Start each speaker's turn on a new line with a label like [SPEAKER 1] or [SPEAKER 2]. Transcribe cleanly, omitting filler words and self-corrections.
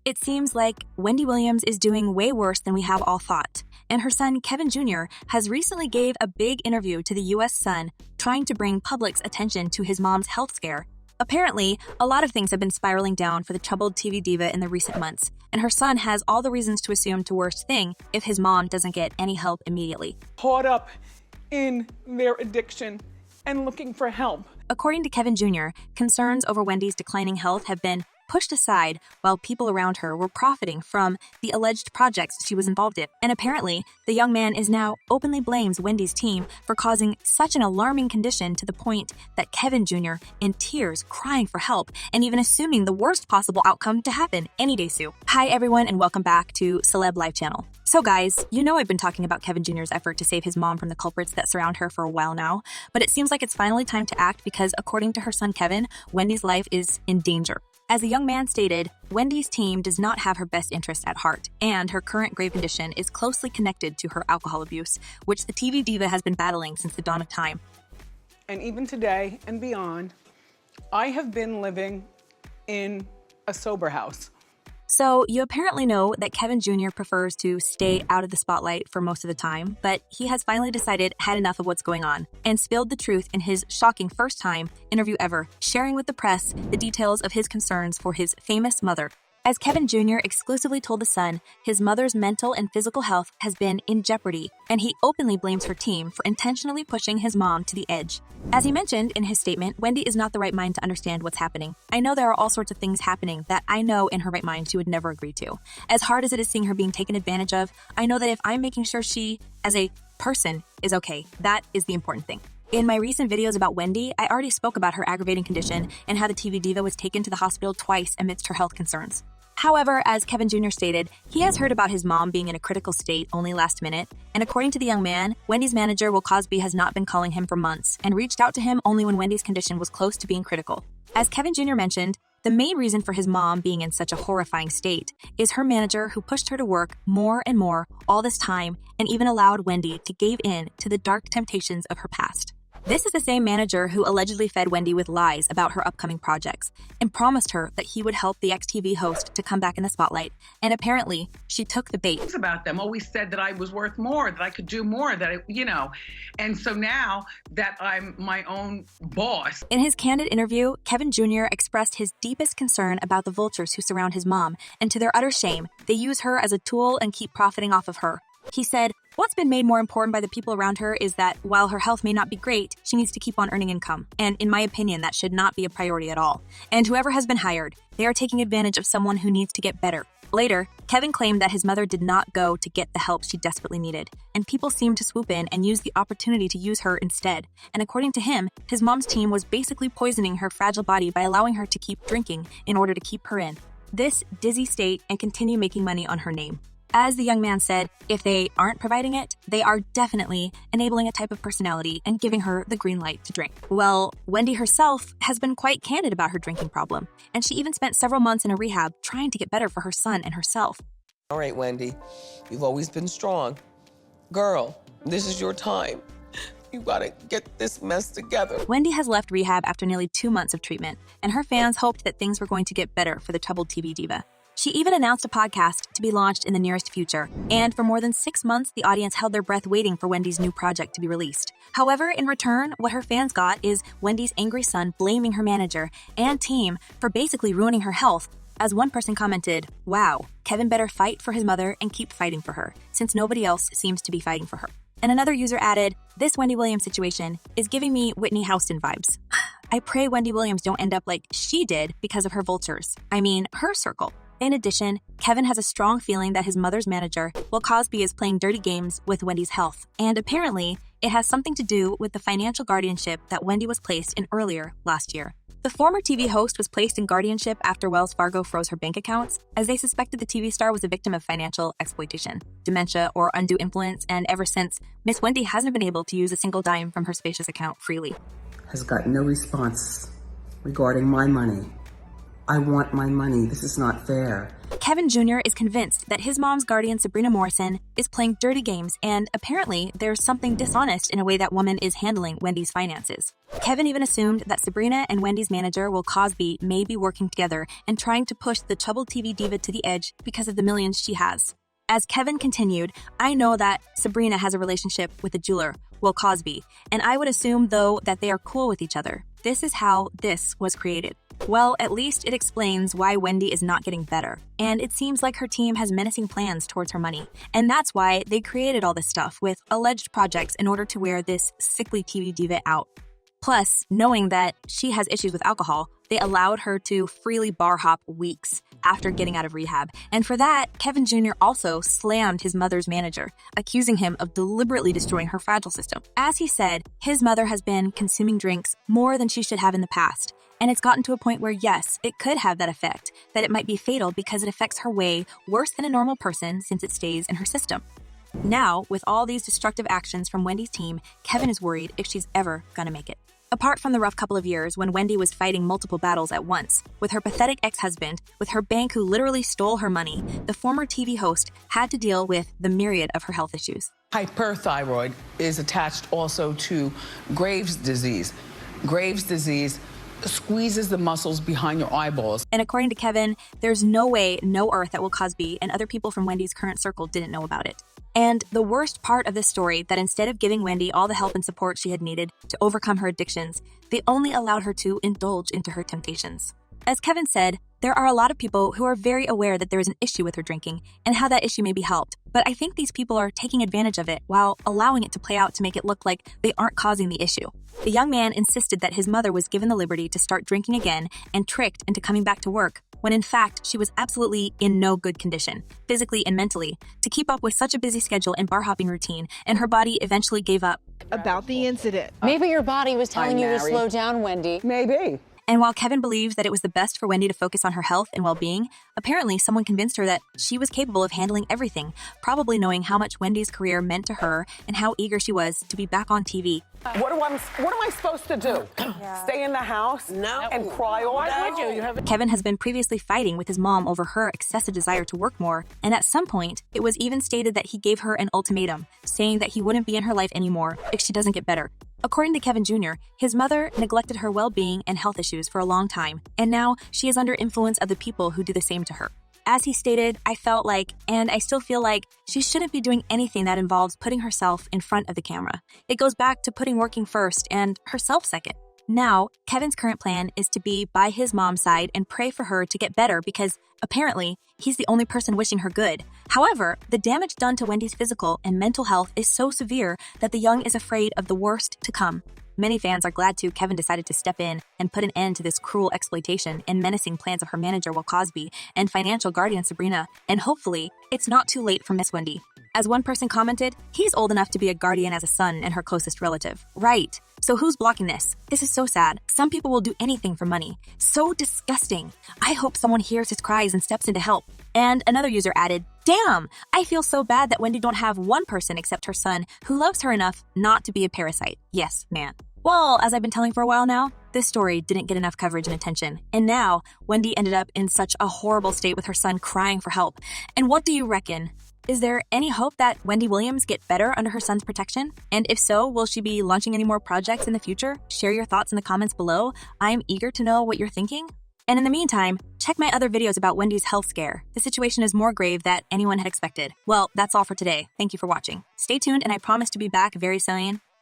[SPEAKER 1] It seems like Wendy Williams is doing way worse than we have all thought, and her son Kevin Jr. has recently gave a big interview to the U.S. Sun trying to bring public's attention to his mom's health scare. Apparently, a lot of things have been spiraling down for the troubled TV diva in the recent months, and her son has all the reasons to assume the worst thing if his mom doesn't get any help immediately.
[SPEAKER 2] Caught up in their addiction and looking for help.
[SPEAKER 1] According to Kevin Jr., concerns over Wendy's declining health have been pushed aside while people around her were profiting from the alleged projects she was involved in. And apparently, the young man is now openly blames Wendy's team for causing such an alarming condition to the point that Kevin Jr., in tears, crying for help, and even assuming the worst possible outcome to happen any day soon. Hi everyone, and welcome back to Celeb Life Channel. So guys, you know I've been talking about Kevin Jr.'s effort to save his mom from the culprits that surround her for a while now, but it seems like it's finally time to act because according to her son Kevin, Wendy's life is in danger. As the young man stated, Wendy's team does not have her best interest at heart, and her current grave condition is closely connected to her alcohol abuse, which the TV diva has been battling since the dawn of time.
[SPEAKER 2] And even today and beyond, I have been living in a sober house.
[SPEAKER 1] So you apparently know that Kevin Jr. prefers to stay out of the spotlight for most of the time, but he has finally decided had enough of what's going on and spilled the truth in his shocking first-time interview ever, sharing with the press the details of his concerns for his famous mother. As Kevin Jr. exclusively told The Sun, his mother's mental and physical health has been in jeopardy, and he openly blames her team for intentionally pushing his mom to the edge. As he mentioned in his statement, Wendy is not the right mind to understand what's happening. I know there are all sorts of things happening that I know in her right mind she would never agree to. As hard as it is seeing her being taken advantage of, I know that if I'm making sure she, as a person, is okay, that is the important thing. In my recent videos about Wendy, I already spoke about her aggravating condition and how the TV diva was taken to the hospital twice amidst her health concerns. However, as Kevin Jr. stated, he has heard about his mom being in a critical state only last minute, and according to the young man, Wendy's manager, Will Cosby, has not been calling him for months and reached out to him only when Wendy's condition was close to being critical. As Kevin Jr. mentioned, the main reason for his mom being in such a horrifying state is her manager who pushed her to work more and more all this time and even allowed Wendy to give in to the dark temptations of her past. This is the same manager who allegedly fed Wendy with lies about her upcoming projects and promised her that he would help the ex-TV host to come back in the spotlight. And apparently, she took the bait.
[SPEAKER 3] About them always said that I was worth more, that I could do more, that and so now that I'm my own boss.
[SPEAKER 1] In his candid interview, Kevin Jr. expressed his deepest concern about the vultures who surround his mom, and to their utter shame, they use her as a tool and keep profiting off of her. He said, "What's been made more important by the people around her is that while her health may not be great, she needs to keep on earning income. And in my opinion, that should not be a priority at all. And whoever has been hired, they are taking advantage of someone who needs to get better." Later, Kevin claimed that his mother did not go to get the help she desperately needed, and people seemed to swoop in and use the opportunity to use her instead. And according to him, his mom's team was basically poisoning her fragile body by allowing her to keep drinking in order to keep her in this dizzy state and continue making money on her name. As the young man said, if they aren't providing it, they are definitely enabling a type of personality and giving her the green light to drink. Well, Wendy herself has been quite candid about her drinking problem, and she even spent several months in a rehab trying to get better for her son and herself.
[SPEAKER 4] All right, Wendy, you've always been strong. Girl, this is your time. You gotta get this mess together.
[SPEAKER 1] Wendy has left rehab after nearly 2 months of treatment, and her fans hoped that things were going to get better for the troubled TV diva. She even announced a podcast to be launched in the nearest future, and for more than 6 months, the audience held their breath waiting for Wendy's new project to be released. However, in return, what her fans got is Wendy's angry son blaming her manager and team for basically ruining her health. As one person commented, "Wow, Kevin better fight for his mother and keep fighting for her, since nobody else seems to be fighting for her." And another user added, "This Wendy Williams situation is giving me Whitney Houston vibes. I pray Wendy Williams don't end up like she did because of her vultures. I mean, her circle." In addition, Kevin has a strong feeling that his mother's manager, Will Cosby, is playing dirty games with Wendy's health. And apparently, it has something to do with the financial guardianship that Wendy was placed in earlier last year. The former TV host was placed in guardianship after Wells Fargo froze her bank accounts, as they suspected the TV star was a victim of financial exploitation, dementia, or undue influence, and ever since, Miss Wendy hasn't been able to use a single dime from her spacious account freely.
[SPEAKER 5] Has got no response regarding my money. I want my money. This is not fair.
[SPEAKER 1] Kevin Jr. is convinced that his mom's guardian, Sabrina Morrison, is playing dirty games, and apparently there's something dishonest in a way that woman is handling Wendy's finances. Kevin even assumed that Sabrina and Wendy's manager, Will Cosby, may be working together and trying to push the troubled TV diva to the edge because of the millions she has. As Kevin continued, I know that Sabrina has a relationship with the jeweler, Will Cosby, and I would assume, though, that they are cool with each other. This is how this was created. Well, at least it explains why Wendy is not getting better. And it seems like her team has menacing plans towards her money. And that's why they created all this stuff with alleged projects in order to wear this sickly TV diva out. Plus, knowing that she has issues with alcohol, they allowed her to freely bar hop weeks after getting out of rehab. And for that, Kevin Jr. also slammed his mother's manager, accusing him of deliberately destroying her fragile system. As he said, his mother has been consuming drinks more than she should have in the past. And it's gotten to a point where, yes, it could have that effect, that it might be fatal because it affects her way worse than a normal person since it stays in her system. Now, with all these destructive actions from Wendy's team, Kevin is worried if she's ever gonna make it. Apart from the rough couple of years when Wendy was fighting multiple battles at once, with her pathetic ex-husband, with her bank who literally stole her money, the former TV host had to deal with the myriad of her health issues.
[SPEAKER 6] Hyperthyroid is attached also to Graves' disease. Graves' disease squeezes the muscles behind your eyeballs.
[SPEAKER 1] And according to Kevin, there's no way, no earth that Will Cosby and other people from Wendy's current circle didn't know about it. And the worst part of this story, that instead of giving Wendy all the help and support she had needed to overcome her addictions, they only allowed her to indulge into her temptations. As Kevin said, there are a lot of people who are very aware that there is an issue with her drinking and how that issue may be helped. But I think these people are taking advantage of it while allowing it to play out to make it look like they aren't causing the issue. The young man insisted that his mother was given the liberty to start drinking again and tricked into coming back to work, when in fact she was absolutely in no good condition, physically and mentally, to keep up with such a busy schedule and bar hopping routine, and her body eventually gave up.
[SPEAKER 7] About the incident.
[SPEAKER 8] Maybe your body was telling you to slow down, Wendy.
[SPEAKER 2] Maybe.
[SPEAKER 1] And while Kevin believes that it was the best for Wendy to focus on her health and well-being, apparently someone convinced her that she was capable of handling everything, probably knowing how much Wendy's career meant to her and how eager she was to be back on TV.
[SPEAKER 9] What am I supposed to do? Stay in the house and cry all day?
[SPEAKER 1] Kevin has been previously fighting with his mom over her excessive desire to work more, and at some point, it was even stated that he gave her an ultimatum, saying that he wouldn't be in her life anymore if she doesn't get better. According to Kevin Jr., his mother neglected her well-being and health issues for a long time, and now she is under influence of the people who do the same to her. As he stated, I felt like, and I still feel like, she shouldn't be doing anything that involves putting herself in front of the camera. It goes back to putting working first and herself second. Now, Kevin's current plan is to be by his mom's side and pray for her to get better because, apparently, he's the only person wishing her good. However, the damage done to Wendy's physical and mental health is so severe that the young is afraid of the worst to come. Many fans are glad Kevin decided to step in and put an end to this cruel exploitation and menacing plans of her manager, Will Cosby, and financial guardian, Sabrina, and hopefully, it's not too late for Miss Wendy. As one person commented, he's old enough to be a guardian as a son and her closest relative. Right. So who's blocking this? This is so sad. Some people will do anything for money. So disgusting. I hope someone hears his cries and steps in to help. And another user added, damn, I feel so bad that Wendy don't have one person except her son who loves her enough not to be a parasite. Yes, man. Well, as I've been telling for a while now, this story didn't get enough coverage and attention. And now, Wendy ended up in such a horrible state with her son crying for help. And what do you reckon? Is there any hope that Wendy Williams get better under her son's protection? And if so, will she be launching any more projects in the future? Share your thoughts in the comments below. I'm eager to know what you're thinking. And in the meantime, check my other videos about Wendy's health scare. The situation is more grave than anyone had expected. Well, that's all for today. Thank you for watching. Stay tuned, and I promise to be back very soon